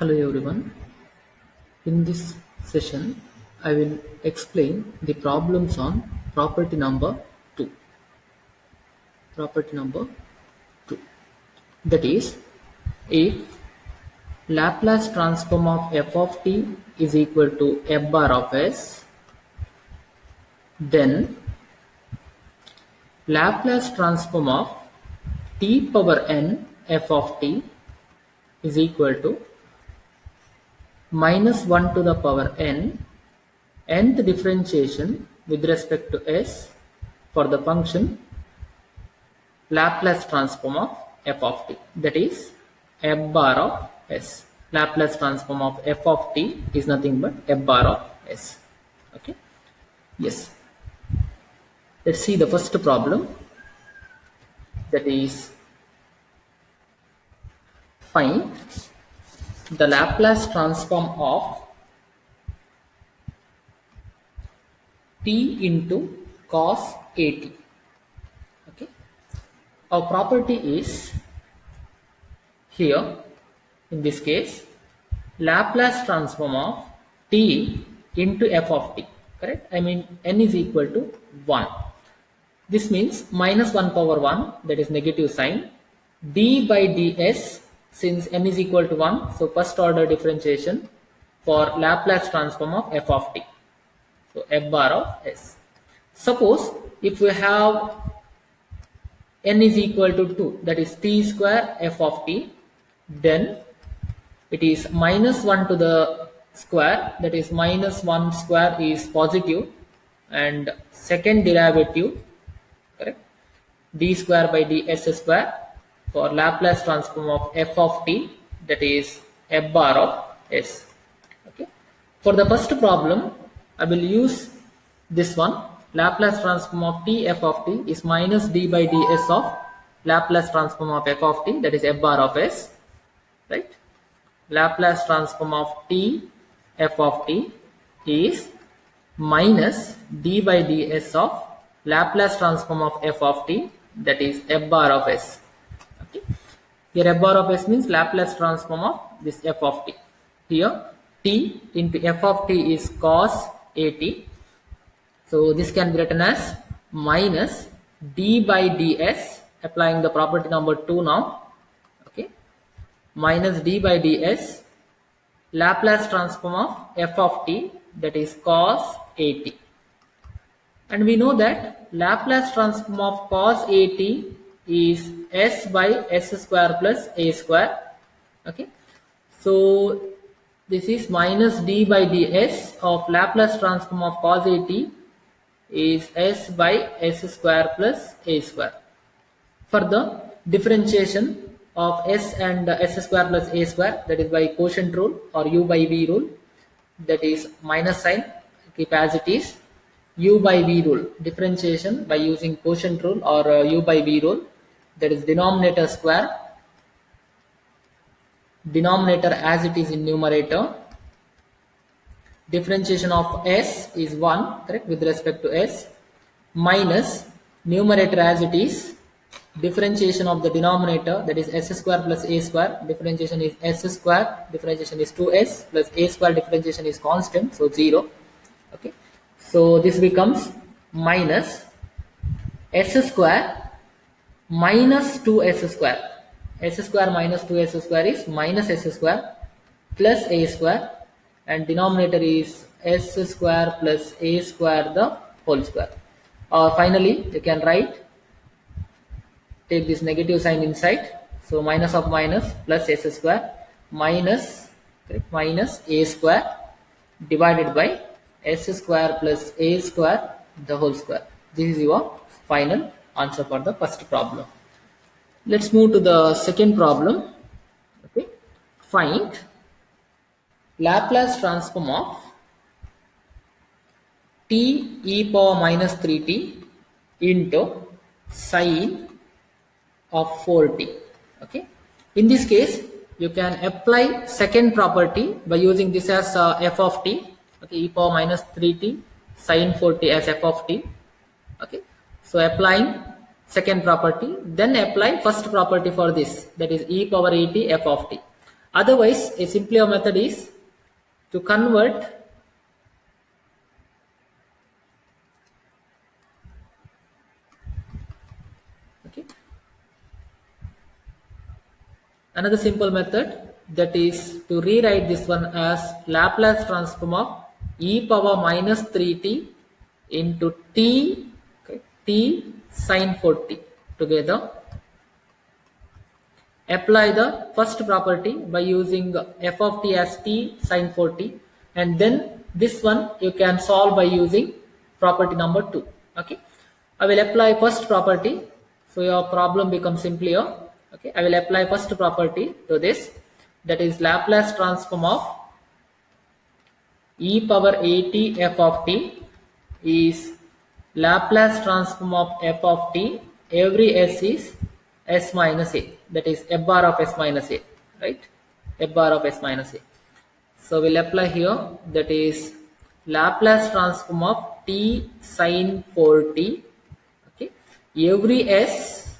Hello everyone. In this session, I will explain the problems on property number 2. Property number 2. That is, if Laplace transform of f of t is equal to f bar of s, then Laplace transform of t power n f of t is equal to minus 1 to the power n nth differentiation with respect to s for the function Laplace transform of f of t, that is f bar of s. Laplace transform of f of t is nothing but f bar of s. Okay. Yes. Let's see the first problem, that is find the Laplace transform of t into cos at. Okay. Our property is here, in this case, Laplace transform of t into f of t, correct? I mean n is equal to 1. This means minus 1 power 1, that is negative sign, d by ds, since n is equal to 1, so first order differentiation for Laplace transform of f of t. So f bar of s. Suppose if we have n is equal to 2, that is t square f of t, then it is minus 1 to the square, that is minus 1 square is positive, and second derivative, correct, d square by ds square for Laplace transform of f of t, that is f bar of s. Okay. For the first problem, I will use this one. Laplace transform of t f of t is minus d by ds of Laplace transform of f of t, that is f bar of s, right? Laplace transform of t f of t is minus d by ds of Laplace transform of f of t, that is f bar of s. Okay. Here f bar of s means Laplace transform of this f of t. Here t into f of t is cos at. So this can be written as minus d by ds, applying the property number 2 now. Okay. Minus d by ds Laplace transform of f of t, that is cos at. And we know that Laplace transform of cos at is s by s square plus a square. Okay. So this is minus d by ds of Laplace transform of cos at is s by s square plus a square. For the differentiation of s and s square plus a square, that is by quotient rule or u by v rule, that is minus sign, keep as it is, u by v rule, differentiation by using quotient rule or u by v rule, that is denominator square, denominator as it is in numerator, differentiation of s is 1, correct, with respect to s, minus numerator as it is, differentiation of the denominator, that is s square plus a square, differentiation is s square, differentiation is 2s, plus a square differentiation is constant, so 0. Okay. So this becomes minus s square minus 2s square. S square minus 2s square is minus s square plus a square, and denominator is s square plus a square the whole square. Or finally you can write, take this negative sign inside, so minus of minus plus s square minus, correct, minus a square divided by s square plus a square the whole square. This is your final answer for the first problem. Let's move to the second problem. Okay. Find Laplace transform of t e power minus 3t into sine of 4t. Okay. In this case, you can apply second property by using this as f of t. Okay, e power minus 3t sine 4t as f of t. Okay. So applying second property, then apply first property for this, that is e power at f of t. Otherwise, a simpler method is to convert okay. Another simple method, that is to rewrite this one as Laplace transform of e power minus 3t into t, okay, t sine 4t together. Apply the first property by using f of t as t sine 4t, and then this one you can solve by using property number 2. Okay, I will apply first property, so your problem becomes simpler. Okay, I will apply first property to this, that is Laplace transform of e power at f of t is Laplace transform of f of t, every s is s minus a, that is f bar of s minus a, right? F bar of s minus a. So we'll apply here, that is Laplace transform of t sine 4t. Okay, every s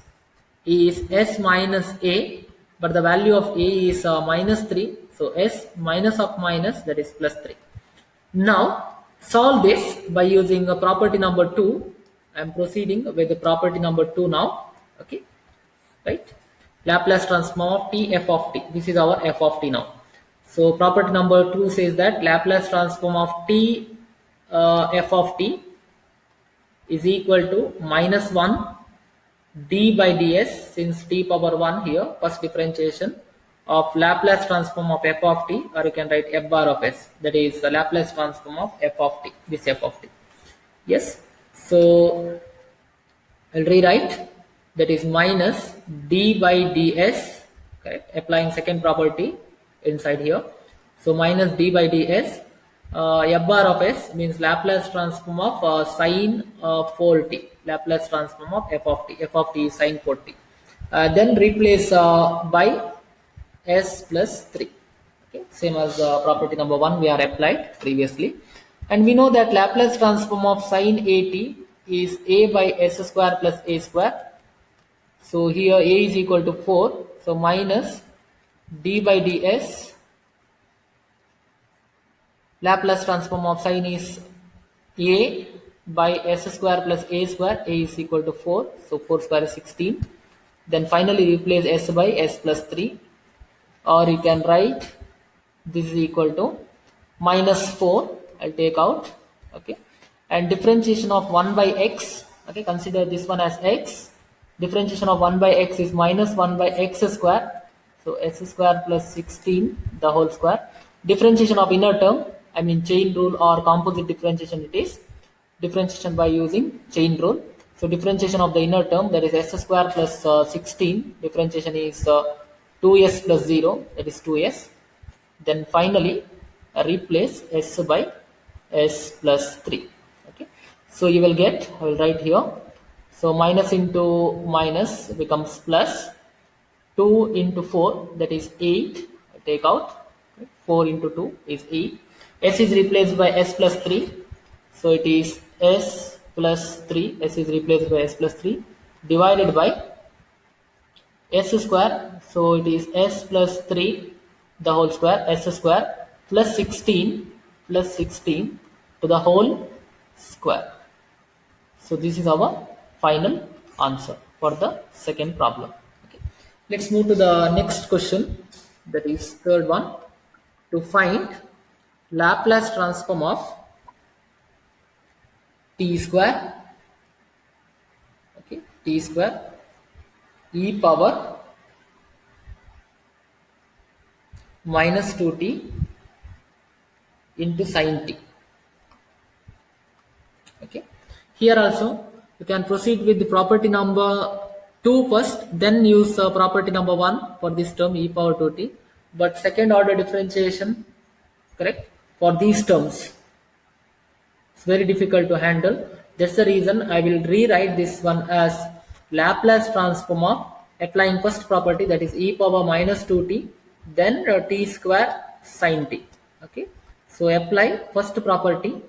is s minus a, but the value of a is minus 3, so s minus of minus, that is plus 3. Now solve this by using property number 2. I am proceeding with the property number 2 now. Okay, right? Laplace transform of t f of t. This is our f of t now. So property number 2 says that Laplace transform of t f of t is equal to minus 1 d by ds, since t power 1 here, first differentiation of Laplace transform of f of t, or you can write f bar of s, that is the Laplace transform of f of t, this f of t. Yes, so I'll rewrite, that is minus d by ds, correct, applying second property inside here. So minus d by ds, f bar of s means Laplace transform of sine 4t, Laplace transform of f of t is sine 4t. Then replace by s plus 3. Okay, same as property number 1 we are applied previously. And we know that Laplace transform of sine at is a by s square plus a square. So here a is equal to 4. So minus d by ds, Laplace transform of sine is a by s square plus a square. A is equal to 4. So 4 square is 16. Then finally replace s by s plus 3. Or you can write this is equal to minus 4. I'll take out. Okay. And differentiation of 1 by x. Okay. Consider this one as x. Differentiation of 1 by x is minus 1 by x square. So s square plus 16 the whole square. Differentiation of inner term, I mean chain rule or composite differentiation, it is differentiation by using chain rule. So differentiation of the inner term, that is s square plus 16. Differentiation is 2s plus 0, that is 2s. Then finally replace s by s plus 3. Okay. So you will get, I will write here. So minus into minus becomes plus. 2 into 4, that is 8. Take out. 4 into 2 is 8. S is replaced by s plus 3. So it is s plus 3. S is replaced by s plus 3 divided by s square. So it is s plus 3 the whole square, s square plus 16 to the whole square. So this is our final answer for the second problem. Okay. Let's move to the next question, that is third one. To find Laplace transform of t square, okay, t square e power minus 2t into sine t. Okay, here also you can proceed with the property number 2 first, then use property number 1 for this term e power 2t. But second order differentiation, correct, for these terms, it's very difficult to handle. That's the reason I will rewrite this one as Laplace transform of applying first property, that is e power minus 2t, then t square sine t. Okay, so apply first property,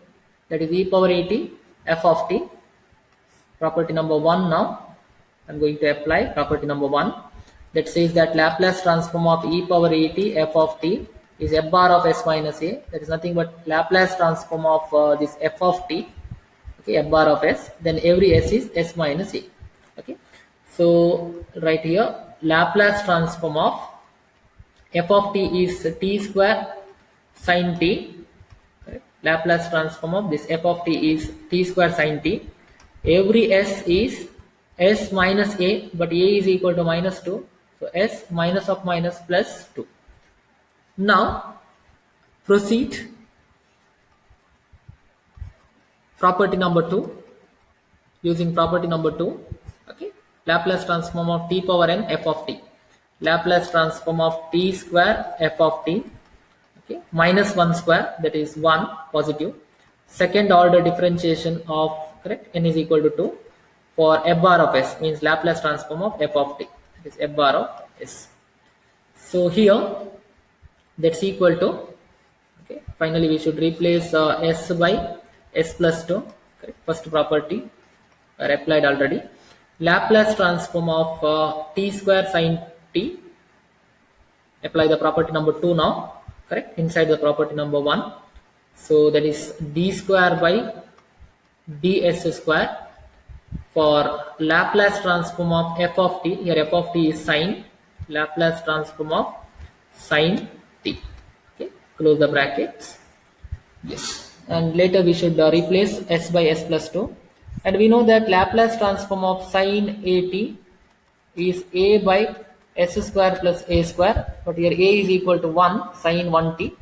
that is e power at f of t. Property number 1 now. I'm going to apply property number 1. that says that Laplace transform of e power at f of t is f bar of s minus a. That is nothing but Laplace transform of this f of t, okay, f bar of s, then every s is s minus a. Okay, so right here Laplace transform of f of t is t square sin t. Correct? Laplace transform of this f of t is t square sin t. Every s is s minus a, but a is equal to minus 2. So s minus of minus plus 2. Now proceed property number 2. Using property number 2, okay, Laplace transform of t power n f of t. Laplace transform of t square f of t, okay, minus 1 square, that is 1 positive. Second order differentiation of, correct, n is equal to 2 for f bar of s, means Laplace transform of f of t, that is f bar of s. So here that's equal to, okay, finally we should replace s by s plus 2, correct, first property are applied already. Laplace transform of t square sin t, apply the property number 2 now, correct, inside the property number 1. So that is d square by ds square for Laplace transform of f of t. Here f of t is sine, Laplace transform of sine t. Okay, close the brackets. Yes, and later we should replace s by s plus 2. And we know that Laplace transform of sin at is a by s square plus a square, but here a is equal to 1 sin 1t.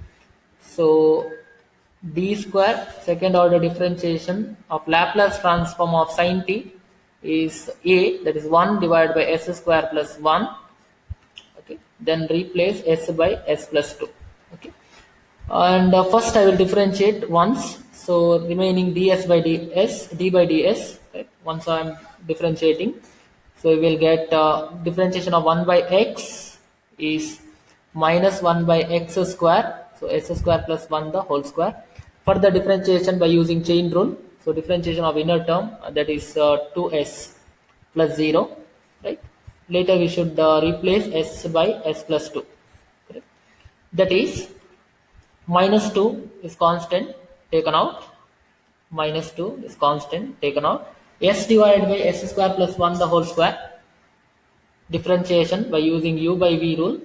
So d square, second order differentiation of Laplace transform of sin t is a, that is 1 divided by s square plus 1. Okay, then replace s by s plus 2. Okay, and first I will differentiate once. So remaining ds by ds, d by ds, right? Once I am differentiating, so we will get differentiation of 1 by x is minus 1 by x square, so s square plus 1 the whole square. Further differentiation by using chain rule, so differentiation of inner term, that is 2s plus 0, right? Later we should replace s by s plus 2, correct? That is minus 2 is constant, taken out, minus 2 is constant, taken out, s divided by s square plus 1 the whole square, differentiation by using u by v rule.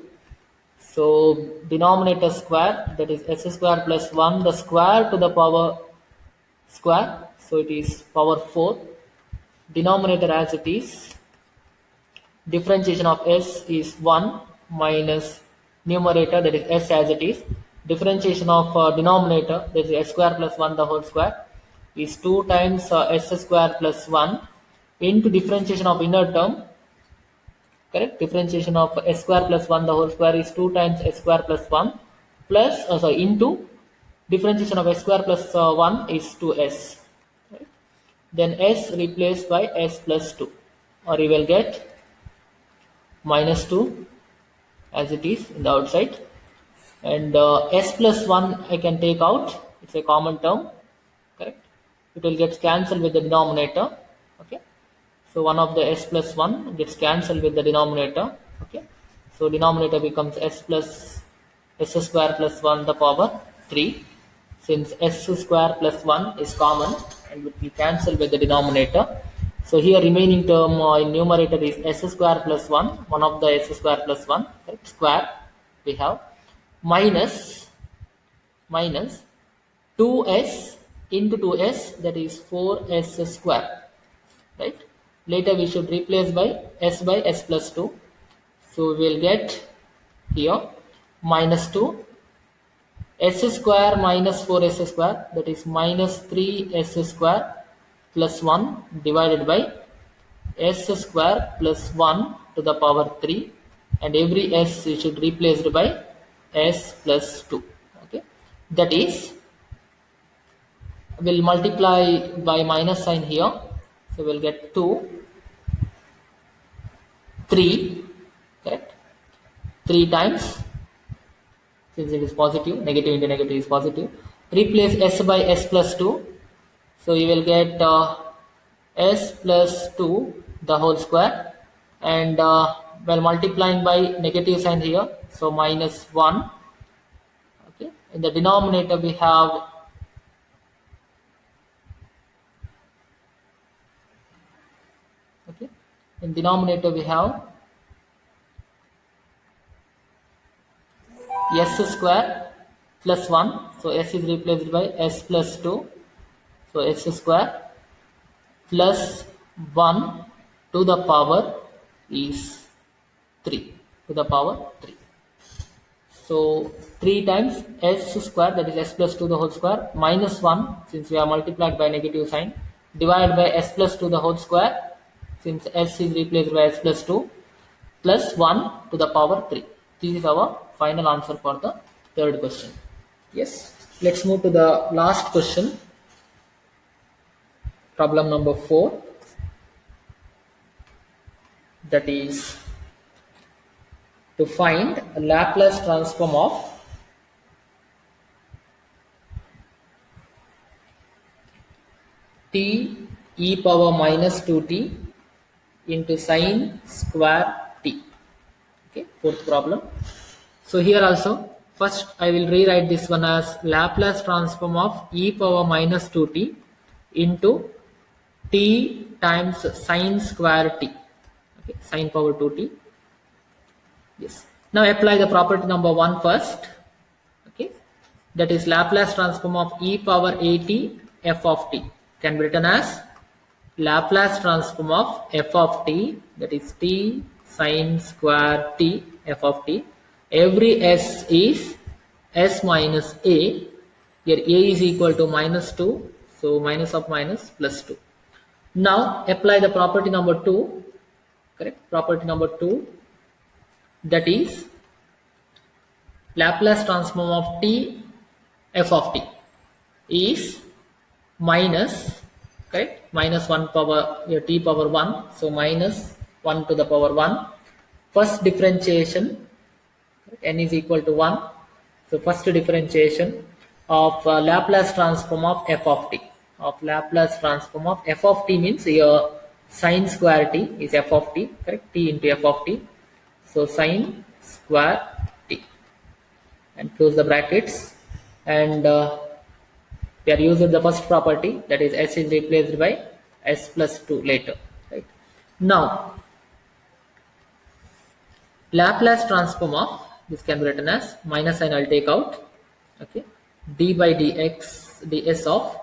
So denominator square, that is s square plus 1 the square to the power square, so it is power 4. Denominator as it is, differentiation of s is 1 minus numerator, that is s as it is. Differentiation of denominator, that is s square plus 1 the whole square, is 2 times s square plus 1 into differentiation of inner term, correct, differentiation of s square plus 1 the whole square is 2 times s square plus 1 plus into differentiation of s square plus 1 is 2s, right? Then s replaced by s plus 2, or you will get minus 2 as it is in the outside, and s plus 1 I can take out, it's a common term, correct, it will get cancelled with the denominator. Okay, so one of the s plus 1 gets cancelled with the denominator. Okay, so denominator becomes s plus s square plus 1 the power 3, since s square plus 1 is common and will be cancelled with the denominator. So here remaining term in numerator is s square plus 1, one of the s square plus 1, correct, square we have, minus 2s into 2s, that is 4s square, right? Later we should replace by s plus 2. So we will get here minus 2 s square minus 4s square, that is minus 3s square plus 1 divided by s square plus 1 to the power 3, and every s we should replace by s plus 2. Okay, that is, we'll multiply by minus sign here, so we'll get 2, 3, correct, 3 times, since it is positive, negative into negative is positive, replace s by s plus 2, so you will get s plus 2 the whole square, and while multiplying by negative sign here, so minus 1. Okay, in the denominator we have in denominator we have s square plus 1, so s is replaced by s plus 2, so s square plus 1 to the power is 3, to the power 3. So 3 times s square, that is s plus 2 the whole square, minus 1, since we have multiplied by negative sign, divided by s plus 2 the whole square, since s is replaced by s plus 2, plus 1 to the power 3. This is our final answer for the third question. Yes, let's move to the last question, problem number 4, that is to find a Laplace transform of t e power minus 2t into sine square t. Okay, fourth problem. So here also, first I will rewrite this one as Laplace transform of e power minus 2t into t times sine square t. Okay, sine power 2t. Yes. Now apply the property number 1 first. Okay, that is Laplace transform of e power at f of t can be written as Laplace transform of f of t, that is t sine square t f of t. Every s is s minus a. Here a is equal to minus 2, so minus of minus plus 2. Now apply the property number 2, correct? Property number 2, that is Laplace transform of t f of t is minus, correct, minus 1 power here t power 1, so minus 1 to the power 1. First differentiation, n is equal to 1, so first differentiation of Laplace transform of f of t, of Laplace transform of f of t means here sine square t is f of t, correct, t into f of t, so sine square t, and close the brackets, and we are using the first property, that is s is replaced by s plus 2 later, right? Now Laplace transform of this can be written as minus sign I'll take out, okay, d by dx ds of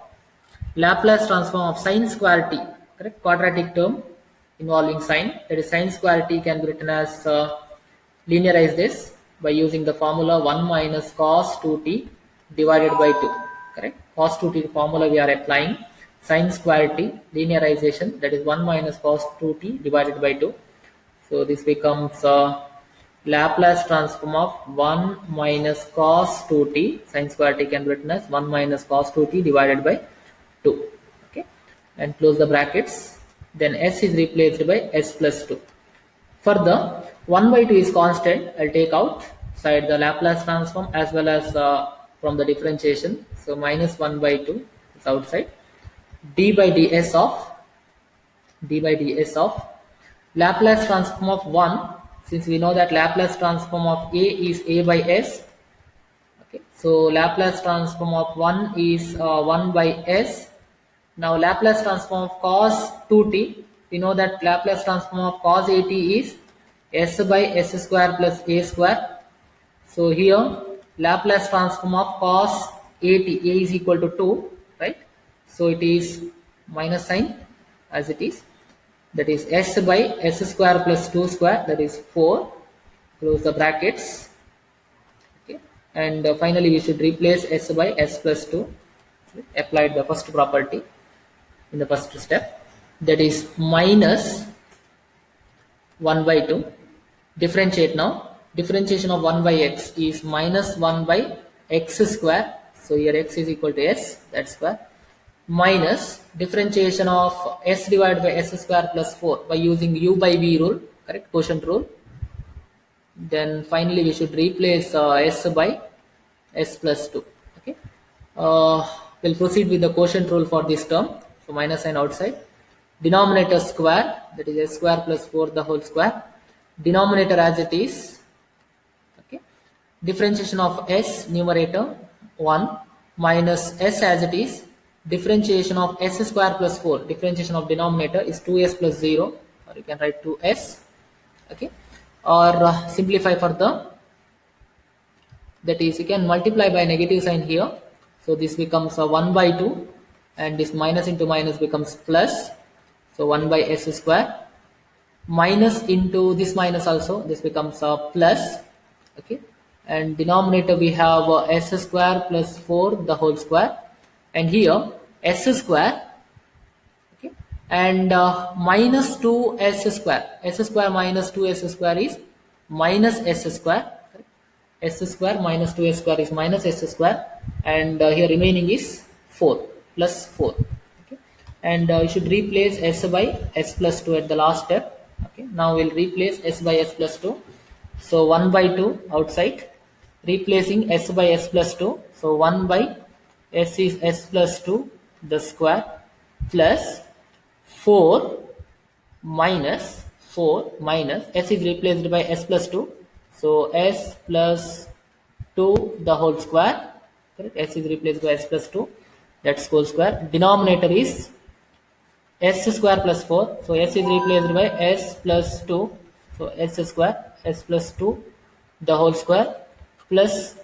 Laplace transform of sine square t, correct, quadratic term involving sine, that is sine square t can be written as linearize this by using the formula 1 minus cos 2t divided by 2, correct. Cos 2t formula we are applying, sine square t linearization, that is 1 minus cos 2t divided by 2, so this becomes Laplace transform of 1 minus cos 2t, sine square t can be written as 1 minus cos 2t divided by 2, okay, and close the brackets, then s is replaced by s plus 2. Further 1 by 2 is constant, I'll take out side the Laplace transform as well as from the differentiation, so minus 1 by 2 is outside, d by ds of Laplace transform of 1, since we know that Laplace transform of a is a by s, okay, so Laplace transform of 1 is 1 by s. Now Laplace transform of cos 2t, we know that Laplace transform of cos at is s by s square plus a square, so here Laplace transform of cos at a is equal to 2, right, so it is minus sign as it is, that is s by s square plus 2 square, that is 4, close the brackets, okay, and finally we should replace s by s plus 2, applied the first property in the first step, that is minus 1 by 2, differentiate now, differentiation of 1 by x is minus 1 by x square, so here x is equal to s, that square, minus differentiation of s divided by s square plus 4 by using u by v rule, correct, quotient rule, then finally we should replace s by s plus 2, okay. We'll proceed with the quotient rule for this term, so minus sign outside, denominator square, that is s square plus 4 the whole square, denominator as it is. Okay. Differentiation of s numerator 1 minus s as it is. Differentiation of s square plus 4. Differentiation of denominator is 2s plus 0, or you can write 2s. Okay. Or simplify further. That is, you can multiply by negative sign here. So this becomes 1 by 2, and this minus into minus becomes plus. So 1 by s square minus into this minus also, this becomes plus. Okay, and denominator we have s square plus 4 the whole square, and here s square. Okay, and minus 2s square. S square minus 2s square is minus s square. S square minus 2s square is minus s square, and here remaining is 4 plus 4. Okay, and you should replace s by s plus 2 at the last step. Okay, now we'll replace s by s plus 2. So 1 by 2 outside, replacing s by s plus 2. So 1 by s is s plus 2 the square plus 4 minus s is replaced by s plus 2. So s plus 2 the whole square. Correct? S is replaced by s plus 2. That's whole square. Denominator is s square plus 4. So s is replaced by s plus 2. So s square, s plus 2 the whole square plus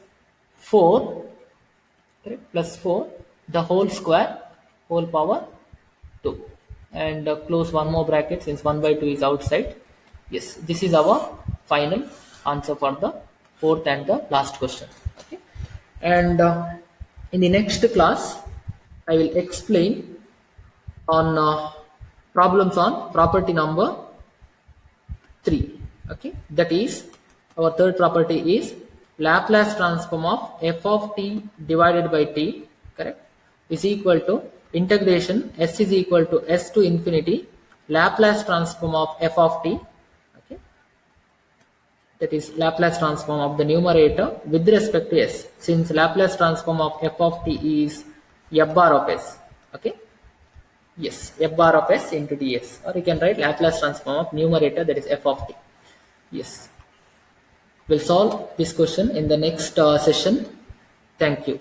4. Correct? Plus 4 the whole square, whole power 2. And close one more bracket since 1 by 2 is outside. Yes, this is our final answer for the fourth and the last question. Okay, and in the next class I will explain on problems on property number 3. Okay, that is, our third property is Laplace transform of f of t divided by t, correct, is equal to integration s is equal to s to infinity Laplace transform of f of t. Okay, that is Laplace transform of the numerator with respect to s, since Laplace transform of f of t is f bar of s. Okay, yes, f bar of s into ds, or you can write Laplace transform of numerator, that is f of t. Yes, we'll solve this question in the next session. Thank you.